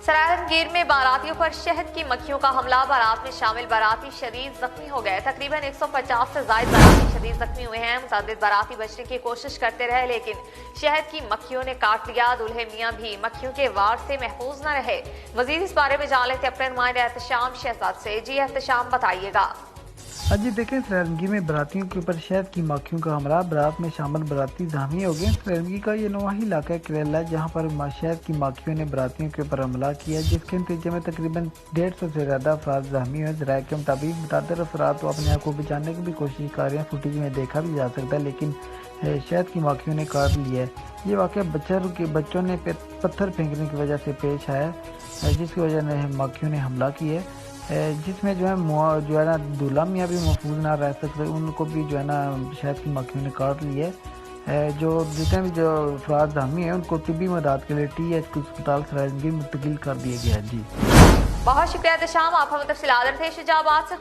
سرائنگیر میں باراतियों پر शहद की मक्खियों का हमला। बारात में शामिल बाराती शदीद जख्मी हो गए। तकरीबन 150 से ज्यादा बाराती शदीद जख्मी हुए हैं। मुतअद्दिद बाराती बचने की कोशिश करते रहे लेकिन शहद की मक्खियों ने काट लिया। दूल्हे मियां भी मक्खियों के वार से महफूज न रहे। मजीद इस बारे में जान लेते अपने नुमाइंदे एहतशाम शहजाद से। जी एहतशाम, बताइएगा। जी देखें, सरायरंगी में बारातियों के ऊपर शहद की मक्खियों का हमला। बारात में शामिल बाराती जख्मी हो गए। सरायरंगी का ये नवाही इलाका है करेला, जहाँ पर शहद की मक्खियों ने बारातियों के ऊपर हमला किया, जिसके नतीजे में तकरीबन 150 से ज्यादा अफराद जख्मी हुए। ज़राए के मुताबिक मुतादिर अफराद तो अपने आप को बचाने की भी कोशिश कर रहे हैं। फुटेज में देखा भी जा सकता है, लेकिन शहद की मक्खियों ने काट लिया है। ये वाक़या बच्चों ने पत्थर फेंकने की वजह से पेश आया, जिसकी वजह से मक्खियों ने हमला किया है, जिसमें जो है ना दूल्हा मियाँ भी महफूज ना रह सकते, उनको भी जो है ना शहद की मक्खियों ने काट लिया है। जो जितने भी जो अफराद जख्मी हैं उनको तिब्बी मदद के लिए TH अस्पताल सरायरंगी मुंतकिल कर दिया गया है। जी बहुत शुक्रिया एहतशाम, आप हमें तफसीलात थे। शुजाबाद से